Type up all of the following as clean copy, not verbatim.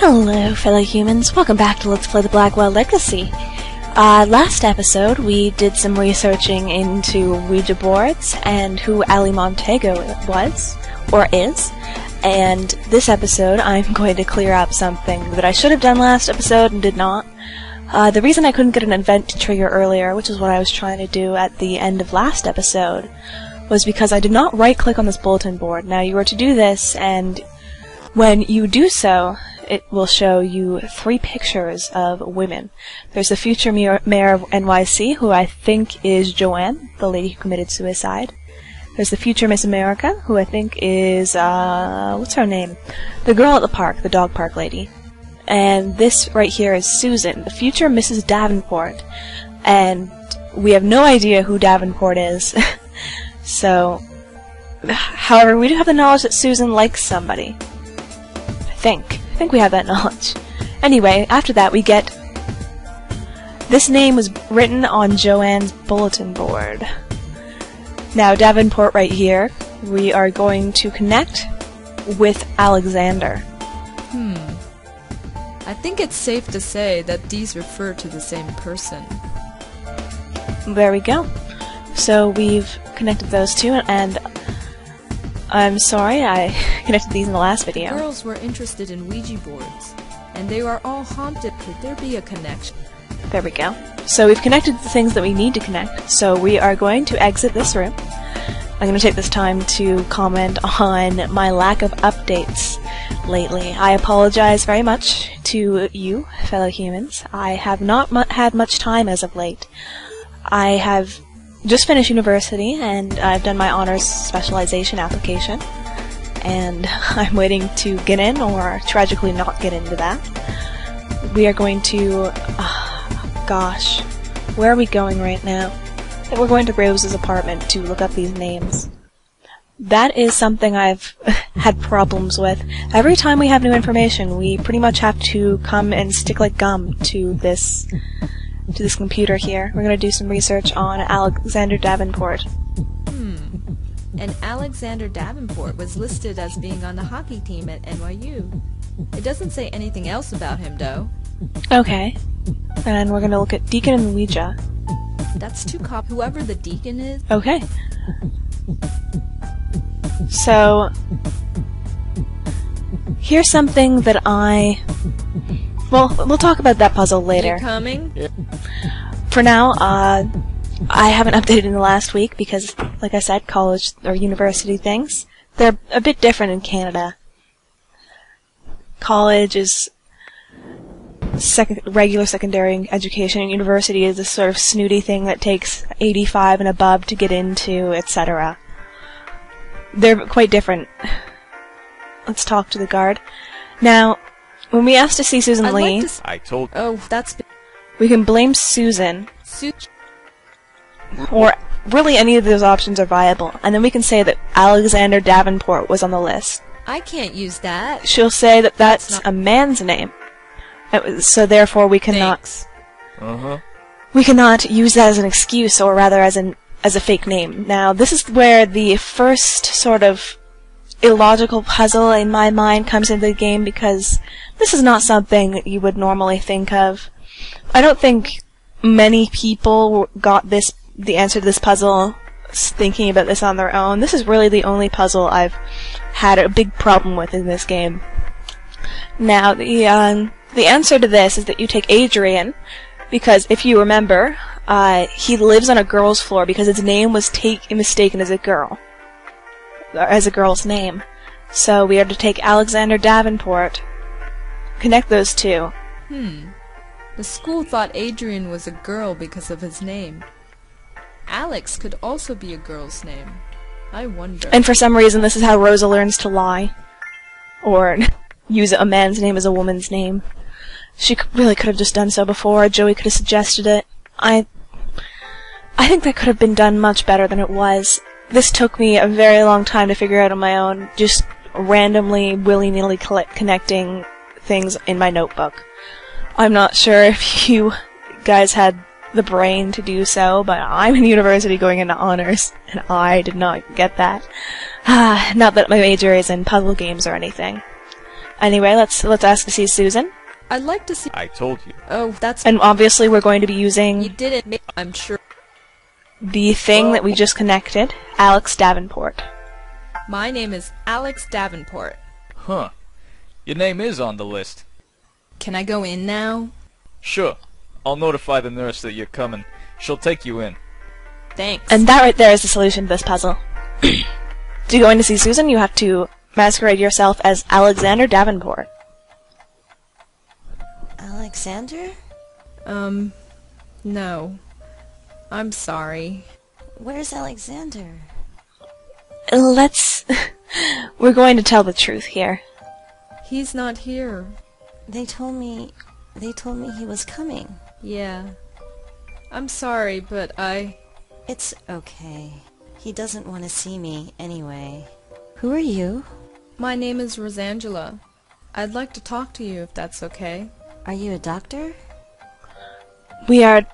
Hello, fellow humans. Welcome back to Let's Play the Blackwell Legacy. Last episode, we did some researching into Ouija boards and who Ali Montego was, or is. And this episode, I'm going to clear up something that I should have done last episode and did not. The reason I couldn't get an event to trigger earlier, which is what I was trying to do at the end of last episode, was because I did not right-click on this bulletin board. Now, you are to do this, and when you do so, it will show you 3 pictures of women. There's the future mayor of NYC, who I think is Joanne, the lady who committed suicide. There's the future Miss America, who I think is, what's her name? The girl at the park, the dog park lady. And this right here is Susan, the future Mrs. Davenport. And we have no idea who Davenport is. So, however, we do have the knowledge that Susan likes somebody. I think we have that knowledge. Anyway, after that we get... This name was written on Joanne's bulletin board. Now, Davenport right here, we are going to connect with Alexander. I think it's safe to say that these refer to the same person. There we go. So we've connected those two, and I'm sorry, I connected these in the last video. The girls were interested in Ouija boards, and they are all haunted. Could there be a connection? There we go. So we've connected the things that we need to connect, so we are going to exit this room. I'm going to take this time to comment on my lack of updates lately. I apologize very much to you, fellow humans. I have not had much time as of late. I have just finished university, and I've done my honors specialization application, and I'm waiting to get in, or tragically not get into that. We are going to... gosh, where are we going right now? We're going to Rose's apartment to look up these names. That is something I've had problems with. Every time we have new information, we pretty much have to come and stick like gum to this computer here. We're going to do some research on Alexander Davenport. And Alexander Davenport was listed as being on the hockey team at NYU. It doesn't say anything else about him, though. Okay. And we're going to look at Deacon and Ouija. That's 2 cops, whoever the deacon is. Okay. So, here's something that well, we'll talk about that puzzle later. You coming? Yeah. For now, I haven't updated in the last week because, like I said, college or university things, they're a bit different in Canada. College is regular secondary education, and university is this sort of snooty thing that takes 85 and above to get into, etc. They're quite different. Let's talk to the guard. Now, when we asked to see Susan Lee, we can blame Susan, or really any of those options are viable, and then we can say that Alexander Davenport was on the list. I can't use that. She'll say that that's a man's name, so therefore we cannot. We cannot use that as an excuse, or rather as a fake name. Now, this is where the first sort of illogical puzzle in my mind comes into the game, because this is not something that you would normally think of. I don't think many people got the answer to this puzzle thinking about this on their own. This is really the only puzzle I've had a big problem with in this game. Now, the answer to this is that you take Adrian, because if you remember, he lives on a girl's floor because his name was mistaken as a girl's name. So we are to take Alexander Davenport, connect those two. The school thought Adrian was a girl because of his name. Alex could also be a girl's name. I wonder. And for some reason, this is how Rosa learns to lie, or use a man's name as a woman's name. She really could have just done so before. Joey could have suggested it. I think that could have been done much better than it was. This took me a very long time to figure out on my own, just randomly, willy-nilly connecting things in my notebook. I'm not sure if you guys had the brain to do so, but I'm in university going into honors, and I did not get that. Not that my major is in puzzle games or anything. Anyway, let's ask to see Susan. I'd like to see... I told you. Oh, that's... And obviously we're going to be using You didn't, I'm sure. the thing that we just connected, Alex Davenport. My name is Alex Davenport. Huh. Your name is on the list. Can I go in now? Sure. I'll notify the nurse that you're coming. She'll take you in. Thanks. And that right there is the solution to this puzzle. To go in to see Susan, you have to masquerade yourself as Alexander Davenport. Alexander? No. I'm sorry. Where's Alexander? We're going to tell the truth here. He's not here. They told me he was coming. Yeah. I'm sorry, but It's okay. He doesn't want to see me anyway. Who are you? My name is Rosangela. I'd like to talk to you if that's okay. Are you a doctor? We are...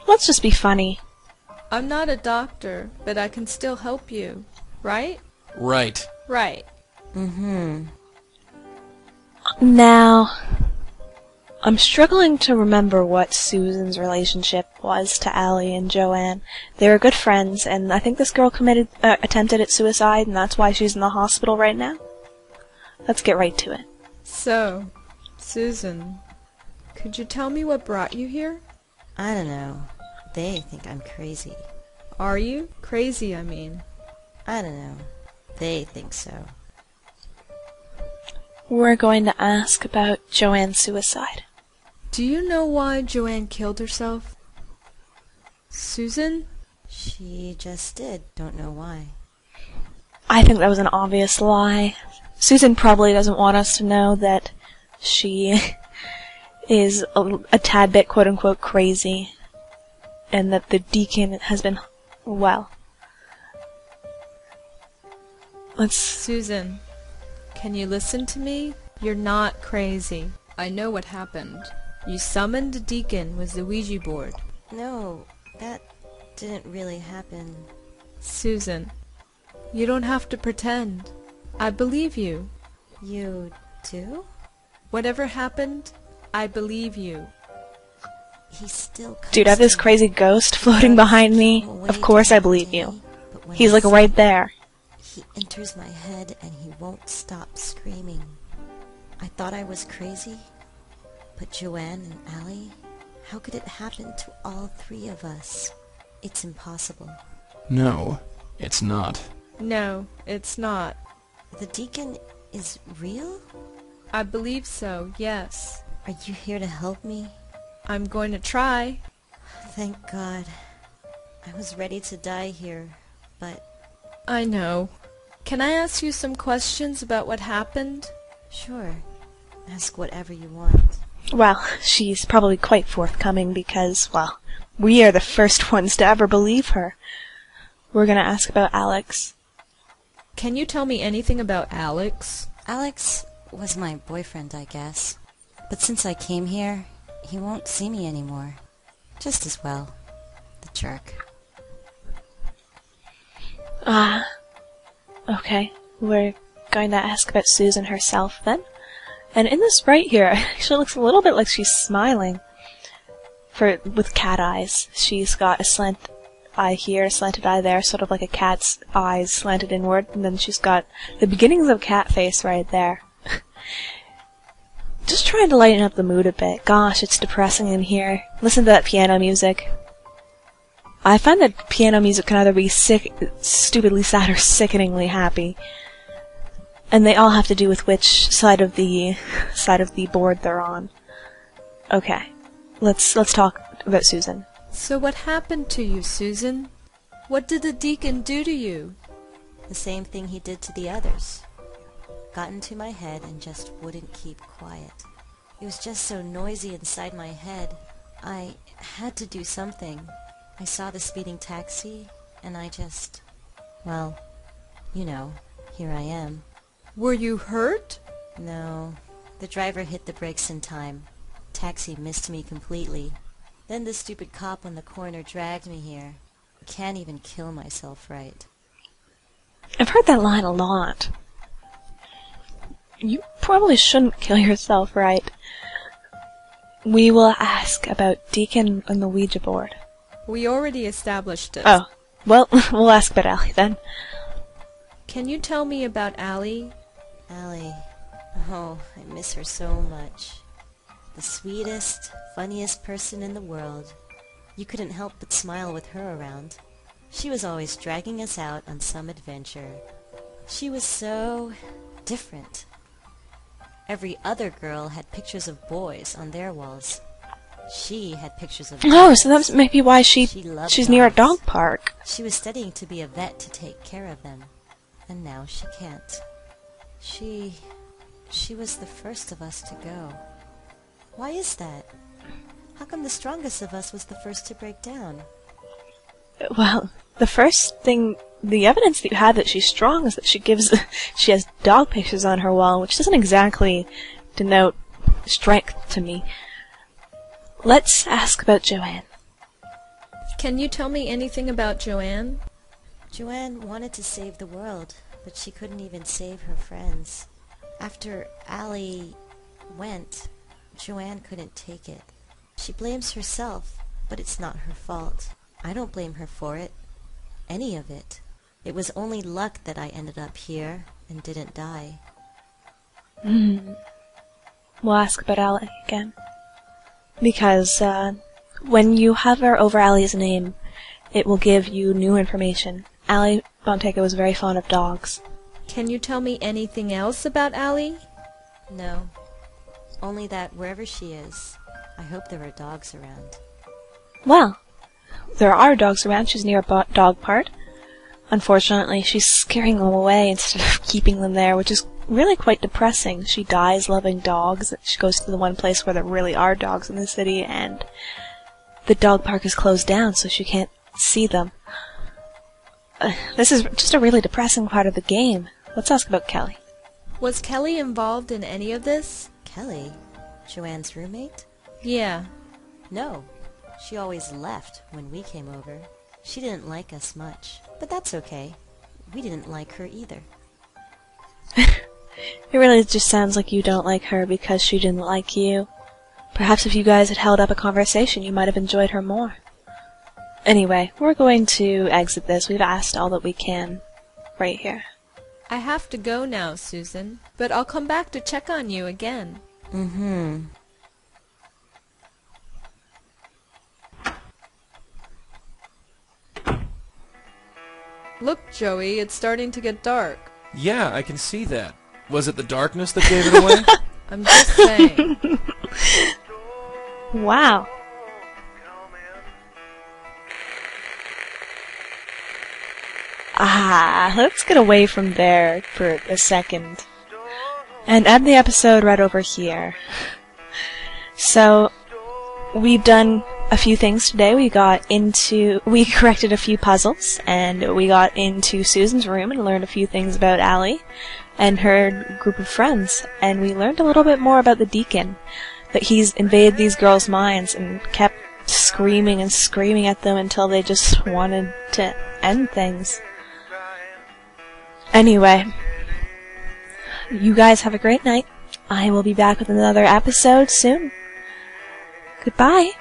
Let's just be funny. I'm not a doctor, but I can still help you. Right? Right. Right. Mm-hmm. Now, I'm struggling to remember what Susan's relationship was to Allie and Joanne. They were good friends, and I think this girl attempted at suicide, and that's why she's in the hospital right now. Let's get right to it. So, Susan, could you tell me what brought you here? I don't know. They think I'm crazy. Are you? Crazy, I mean. I don't know. They think so. We're going to ask about Joanne's suicide. Do you know why Joanne killed herself? Susan? She just did. Don't know why. I think that was an obvious lie. Susan probably doesn't want us to know that she is a tad bit quote-unquote crazy, and that the deacon has been, well... Susan, can you listen to me? You're not crazy. I know what happened. You summoned a deacon with the Ouija board. No, that didn't really happen. Susan, you don't have to pretend. I believe you. You do? Whatever happened, I believe you. He still comes Dude, I have this to me. crazy ghost floating behind me. Of course I believe you. But when He's I like see right him, there. He enters my head and he won't stop screaming. I thought I was crazy, but Joanne and Allie, how could it happen to all three of us? It's impossible. No, it's not. No, it's not. The deacon is real? I believe so, yes. Are you here to help me? I'm going to try. Thank God. I was ready to die here, but... I know. Can I ask you some questions about what happened? Sure. Ask whatever you want. Well, she's probably quite forthcoming because, well, we are the first ones to ever believe her. We're gonna ask about Alex. Can you tell me anything about Alex? Alex was my boyfriend, I guess. But since I came here, he won't see me anymore. Just as well. The jerk. Okay. We're going to ask about Susan herself then. And in this right here, it actually looks a little bit like she's smiling. With cat eyes. She's got a slant eye here, a slanted eye there, sort of like a cat's eyes slanted inward, and then she's got the beginnings of cat face right there. Just trying to lighten up the mood a bit. Gosh, it's depressing in here. Listen to that piano music. I find that piano music can either be stupidly sad or sickeningly happy. And they all have to do with which side of the board they're on. Okay. Let's talk about Susan. So what happened to you, Susan? What did the deacon do to you? The same thing he did to the others. Got into my head and just wouldn't keep quiet. It was just so noisy inside my head. I had to do something. I saw the speeding taxi, and I just... well, you know, here I am. Were you hurt? No, the driver hit the brakes in time. Taxi missed me completely. Then the stupid cop on the corner dragged me here. Can't even kill myself right. I've heard that line a lot. You probably shouldn't kill yourself, right? We will ask about Deacon and the Ouija board. We already established it. Oh, well, we'll ask about Allie then. Can you tell me about Allie? Allie. Oh, I miss her so much. The sweetest, funniest person in the world. You couldn't help but smile with her around. She was always dragging us out on some adventure. She was so different. Every other girl had pictures of boys on their walls. She had pictures of Oh, dogs. so that's maybe why she's loved near a dogs. dog park. She was studying to be a vet to take care of them. And now she can't. She was the first of us to go. Why is that? How come the strongest of us was the first to break down? Well, the evidence that you have that she's strong is that she has dog pictures on her wall, which doesn't exactly denote strength to me. Let's ask about Joanne. Can you tell me anything about Joanne? Joanne wanted to save the world, but she couldn't even save her friends. After Allie went, Joanne couldn't take it. She blames herself, but it's not her fault. I don't blame her for it. Any of it. It was only luck that I ended up here and didn't die. We'll ask about Allie again. Because, when you hover over Allie's name, it will give you new information. Allie Montego was very fond of dogs. Can you tell me anything else about Allie? No. Only that wherever she is, I hope there are dogs around. Well, there are dogs around. She's near a dog park. Unfortunately, she's scaring them away instead of keeping them there, which is really quite depressing. She dies loving dogs. She goes to the one place where there really are dogs in the city, and the dog park is closed down, so she can't see them. This is just a really depressing part of the game. Let's ask about Kelly. Was Kelly involved in any of this? Kelly? Joanne's roommate? Yeah. No. She always left when we came over. She didn't like us much, but that's okay. We didn't like her either. It really just sounds like you don't like her because she didn't like you. Perhaps if you guys had held up a conversation, you might have enjoyed her more. Anyway, we're going to exit this. We've asked all that we can right here. I have to go now, Susan, but I'll come back to check on you again. Mm-hmm. Look, Joey, it's starting to get dark. Yeah, I can see that. Was it the darkness that gave it away? I'm just saying. Wow. Let's get away from there for a second and end the episode right over here. So, we've done a few things today. We corrected a few puzzles, and we got into Susan's room and learned a few things about Allie and her group of friends, and we learned a little bit more about the Deacon, that he's invaded these girls' minds and kept screaming and screaming at them until they just wanted to end things. Anyway, you guys have a great night. I will be back with another episode soon. Goodbye.